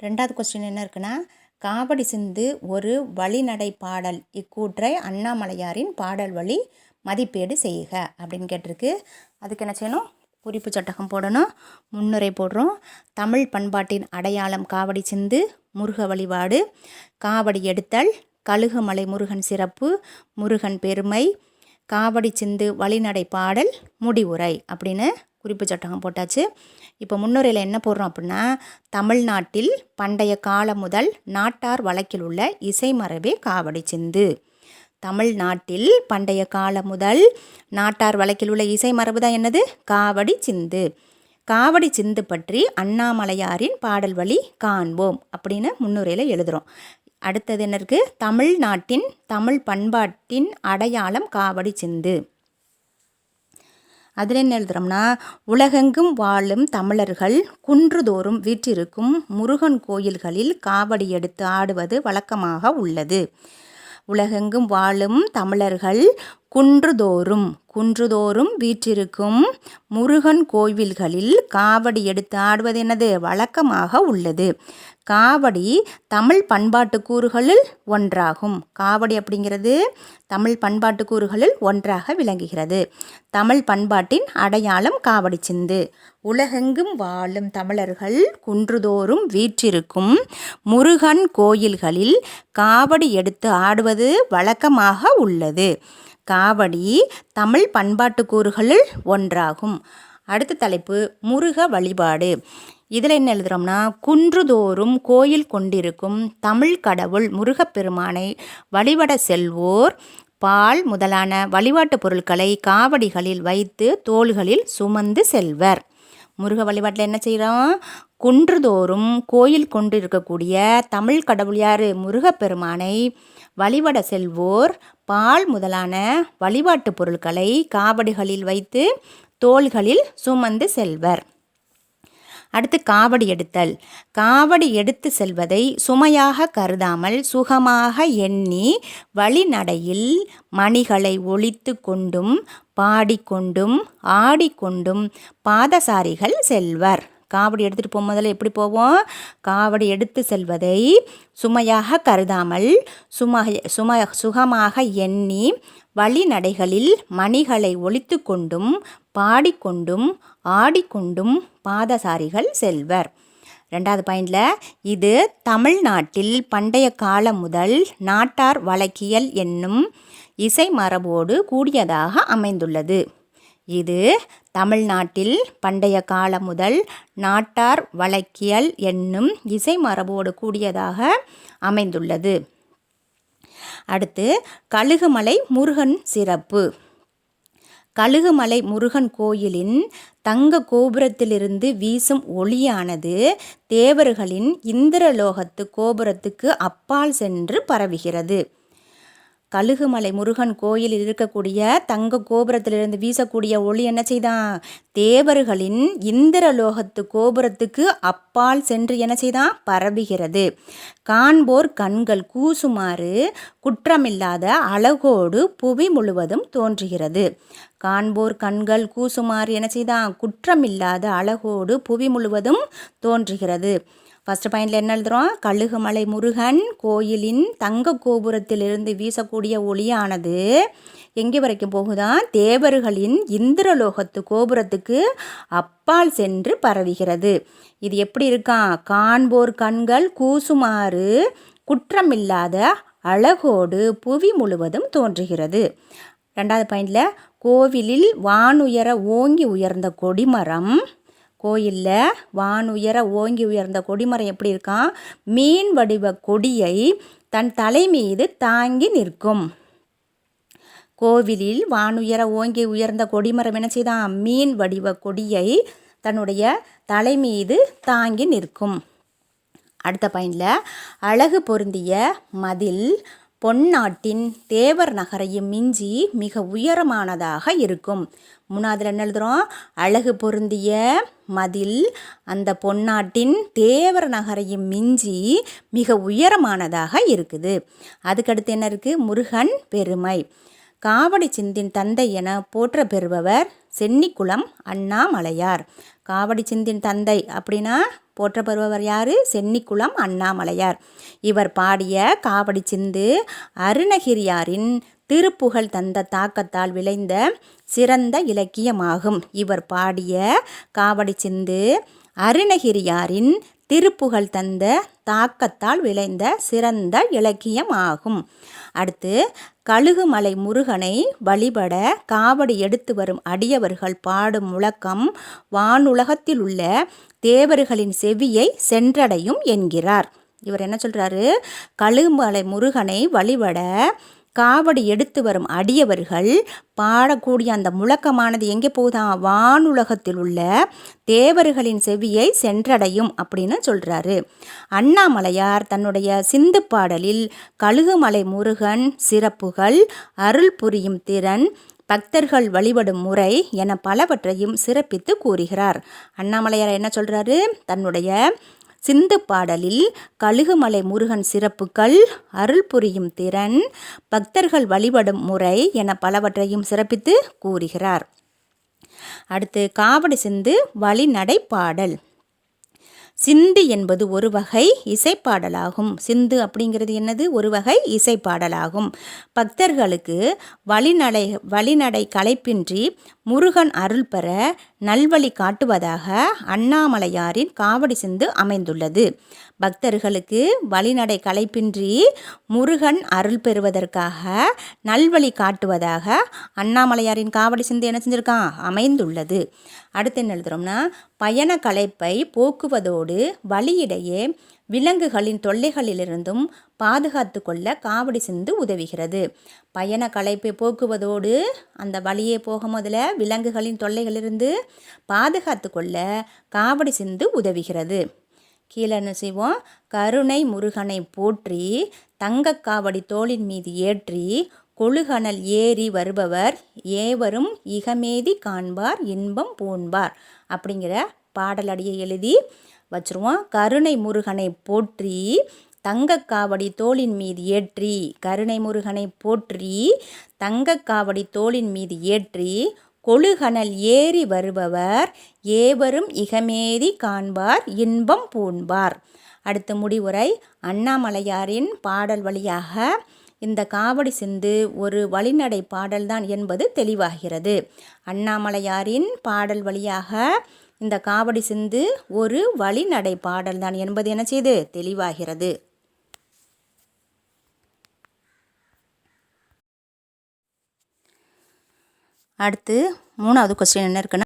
ரெண்டாவது கொஸ்டின் என்ன இருக்குன்னா, காவடி சிந்து ஒரு வழிநடை பாடல், இக்கூற்றை அண்ணாமலையாரின் பாடல் வழி மதிப்பீடு செய்க அப்படின்னு கேட்டிருக்கு. அதுக்கு என்ன செய்யணும்? குறிப்பு சட்டகம் போடணும், முன்னுரை போடுறோம். தமிழ் பண்பாட்டின் அடையாளம் காவடி சிந்து, முருக வழிபாடு, காவடி எடுத்தல், கழுகுமலை முருகன் சிறப்பு, முருகன் பெருமை, காவடி சிந்து வழிநடை பாடல், முடிவுரை அப்படின்னு குறிப்பு சட்டகம் போட்டாச்சு. இப்போ முன்னுரையில் என்ன போடுறோம் அப்படின்னா, தமிழ்நாட்டில் பண்டைய காலம் முதல் நாட்டார் வழக்கில் உள்ள இசை மரபே காவடி சிந்து. தமிழ்நாட்டில் பண்டைய காலம் முதல் நாட்டார் வழக்கில் உள்ள இசை மரபு தான் என்னது? காவடி சிந்து. காவடி சிந்து பற்றி அண்ணாமலையாரின் பாடல் வழி காண்போம் அப்படின்னு முன்னுரையில் எழுதுகிறோம். அடுத்தது என்ன இருக்குது? தமிழ்நாட்டின் தமிழ் பண்பாட்டின் அடையாளம் காவடி சிந்து. அதில் என்ன எழுதுகிறோம்னா, உலகெங்கும் வாழும் தமிழர்கள் குன்றுதோறும் வீற்றிருக்கும் முருகன் கோயில்களில் காவடி எடுத்து ஆடுவது வழக்கமாக உள்ளது. உலகெங்கும் வாழும் தமிழர்கள் குன்றுதோறும் வீற்றிருக்கும் முருகன் கோவில்களில் காவடி எடுத்து ஆடுவது என்னது? வழக்கமாக உள்ளது. காவடி தமிழ் பண்பாட்டு கூறுகளில் ஒன்றாகும். காவடி அப்படிங்கிறது தமிழ் பண்பாட்டு கூறுகளில் ஒன்றாக விளங்குகிறது. தமிழ் பண்பாட்டின் அடையாளம் காவடி சிந்து. உலகெங்கும் வாழும் தமிழர்கள் குன்றுதோறும் வீற்றிருக்கும் முருகன் கோயில்களில் காவடி எடுத்து ஆடுவது வழக்கமாக உள்ளது. காவடி தமிழ் பண்பாட்டு கூறுகளில் ஒன்றாகும். அடுத்த தலைப்பு முருக வழிபாடு. இதில் என்ன எழுதுகிறோம்னா, குன்றுதோறும் கோயில் கொண்டிருக்கும் தமிழ் கடவுள் முருகப்பெருமானை வழிபட செல்வோர் பால் முதலான வழிபாட்டு பொருட்களை காவடிகளில் வைத்து தோள்களில் சுமந்து செல்வர். முருக வழிபாட்டில் என்ன செய்கிறோம்? குன்றுதோறும் கோயில் கொண்டிருக்கக்கூடிய தமிழ் கடவுள் யார்? முருகப்பெருமானை வழிபட செல்வோர் பால் முதலான வழிபாட்டு பொருட்களை காவடிகளில் வைத்து தோள்களில் சுமந்து செல்வர். அடுத்து காவடி எடுத்தல். காவடி எடுத்து செல்வதை சுமையாக கருதாமல் சுகமாக எண்ணி வழிநடையில் மணிகளை ஒலித்து கொண்டும் பாடிக்கொண்டும் ஆடிக்கொண்டும் பாதசாரிகள் செல்வர். காவடி எடுத்துகிட்டு போகும்போதில் எப்படி போவோம்? காவடி எடுத்து செல்வதை சுமையாக கருதாமல் சுகமாக எண்ணி வழிநடைகளில் மணிகளை ஒலித்து கொண்டும் பாடிக்கொண்டும் ஆடிக்கொண்டும் பாதசாரிகள் செல்வர். ரெண்டாவது பாயிண்டில், இது தமிழ்நாட்டில் பண்டைய காலம் முதல் நாட்டார் வழக்கியல் என்னும் இசை மரபோடு கூடியதாக அமைந்துள்ளது. இது தமிழ்நாட்டில் பண்டைய காலம் முதல் நாட்டார் வழக்கியல் என்னும் இசை மரபோடு கூடியதாக அமைந்துள்ளது. அடுத்து கழுகுமலை முருகன் சிறப்பு. கழுகுமலை முருகன் கோயிலின் தங்க கோபுரத்திலிருந்து வீசும் ஒளியானது தேவர்களின் இந்திரலோகத்து கோபுரத்துக்கு அப்பால் சென்று பரவுகிறது. கழுகுமலை முருகன் கோயிலில் இருக்கக்கூடிய தங்க கோபுரத்திலிருந்து வீசக்கூடிய ஒளி என்ன செய்தான்? தேவர்களின் இந்திரலோகத்து கோபுரத்துக்கு அப்பால் சென்று என்ன செய்தான்? பரவுகிறது. காண்போர் கண்கள் கூசுமாறு குற்றமில்லாத அழகோடு புவி முழுவதும் தோன்றுகிறது. காண்போர் கண்கள் கூசுமாறு என்ன செய்தான்? குற்றமில்லாத அழகோடு புவி முழுவதும் தோன்றுகிறது. ஃபஸ்ட்டு பாயிண்டில் என்ன எழுதுகிறோம்? கழுகுமலை முருகன் கோயிலின் தங்க கோபுரத்திலிருந்து வீசக்கூடிய ஒளியானது எங்கே வரைக்கும் போகுதான்? தேவர்களின் இந்திரலோகத்து கோபுரத்துக்கு அப்பால் சென்று பரவுகிறது. இது எப்படி இருக்கான்? காண்போர் கண்கள் கூசுமாறு குற்றமில்லாத அழகோடு புவி முழுவதும் தோன்றுகிறது. ரெண்டாவது பாயிண்டில், கோவிலில் வானுயர ஓங்கி உயர்ந்த கொடிமரம். கோயிலில் வானுயர ஓங்கி உயர்ந்த கொடிமரம் எப்படி இருக்கான்? மீன் வடிவ கொடியை தன் தலை மீது தாங்கி நிற்கும். கோவிலில் வானுயர ஓங்கி உயர்ந்த கொடிமரம் என்ன செய்தான்? மீன் வடிவ கொடியை தன்னுடைய தலை மீது தாங்கி நிற்கும். அடுத்த பாயிண்டில், அழகு பொருந்திய மதில் பொன்னாட்டின் தேவர் நகரையும் மிஞ்சி மிக உயரமானதாக இருக்கும். மூணாவதுல என்ன எழுதுகிறோம்? அழகு பொருந்திய மதில் அந்த பொன்னாட்டின் தேவர் நகரையும் மிஞ்சி மிக உயரமானதாக இருக்குது. அதுக்கடுத்து என்ன இருக்குது? முருகன் பெருமை. காவடி சிந்தின் தந்தை என போற்ற பெறுபவர் சென்னிக்குளம் அண்ணாமலையார். காவடி சிந்தின் தந்தை அப்படின்னா போற்றப்படுபவர் யார்? சென்னிக்குளம் அண்ணாமலையார். இவர் பாடிய காவடி சிந்து அருணகிரியாரின் திருப்புகழ் தந்த தாக்கத்தால் விளைந்த சிறந்த இலக்கியமாகும். இவர் பாடிய காவடி சிந்து அருணகிரியாரின் திருப்புகழ் தந்த தாக்கத்தால் விளைந்த சிறந்த இலக்கியமாகும். அடுத்து, கழுகுமலை முருகனை வழிபட காவடி எடுத்து வரும் அடியவர்கள் பாடும் முழக்கம் வானுலகத்தில் உள்ள தேவர்களின் செவியை சென்றடையும் என்கிறார். இவர் என்ன சொல்றாரு? கழுகுமலை முருகனை வழிபட காவடி எடுத்து வரும் அடியவர்கள் பாடக்கூடிய அந்த முழக்கமானது எங்கே போகுதான்? வானுலகத்தில் உள்ள தேவர்களின் செவியை சென்றடையும் அப்படின்னு சொல்கிறாரு. அண்ணாமலையார் தன்னுடைய சிந்து பாடலில் கழுகுமலை முருகன் சிறப்புகள், அருள் புரியும் திறன், பக்தர்கள் வழிபடும் முறை என பலவற்றையும் சிறப்பித்து கூறுகிறார். அண்ணாமலையார் என்ன சொல்கிறாரு? தன்னுடைய சிந்து பாடலில் கழுகுமலை முருகன் சிறப்புகள், அருள் புரியும் திறன், பக்தர்கள் வழிபடும் முறை என பலவற்றையும் சிறப்பித்து கூறுகிறார். அடுத்து, காவடி சிந்து வழிநடை பாடல். சிந்து என்பது ஒரு வகை இசைப்பாடலாகும். சிந்து அப்படிங்கிறது என்னது? ஒரு வகை இசைப்பாடலாகும். பக்தர்களுக்கு வழிநடை களைப்பின்றி முருகன் அருள் பெற நல்வழி காட்டுவதாக அண்ணாமலையாரின் காவடி சிந்து அமைந்துள்ளது. பக்தர்களுக்கு வழிநடை களைப்பின்றி முருகன் அருள் பெறுவதற்காக நல்வழி காட்டுவதாக அண்ணாமலையாரின் காவடி சிந்து என்ன செஞ்சிருக்கான்? அமைந்துள்ளது. அடுத்து என்ன எழுதுறோம்னா, பயண களைப்பை போக்குவதோடு வழியிடையே விலங்குகளின் தொல்லைகளிலிருந்தும் பாதுகாத்து கொள்ள காவடி சிந்து உதவுகிறது. பயண களைப்பை போக்குவதோடு அந்த வழியே போக முதல்ல விலங்குகளின் தொல்லைகளிலிருந்து பாதுகாத்து கொள்ள காவடி சிந்து உதவுகிறது. கீழே என்ன செய்வோம்? கருணை முருகனை போற்றி தங்க காவடி தோளின் மீது ஏற்றி கொழுகனல் ஏறி வருபவர் ஏவரும் இகமேதி காண்பார் இன்பம் பூண்பார் அப்படிங்கிற பாடலடியை எழுதி வச்சுருவோம். கருணை முருகனை போற்றி தங்கக்காவடி தோளின் மீது ஏற்றி, கருணை முருகனை போற்றி தங்கக்காவடி தோளின் மீது ஏற்றி கொழுகனல் ஏறி வருபவர் ஏவரும் இகமேதி காண்பார் இன்பம் பூண்பார். அடுத்த முடிவுரை, அண்ணாமலையாரின் பாடல் வழியாக இந்த காவடி சிந்து ஒரு வழிநடை பாடல்தான் என்பது தெளிவாகிறது. அண்ணாமலையாரின் பாடல் வழியாக இந்த காவடி சிந்து ஒரு வழிநடை பாடல்தான் என்பது என்ன செய்து தெளிவாகிறது. அடுத்து 3வது கொஸ்டின் என்ன இருக்குன்னா,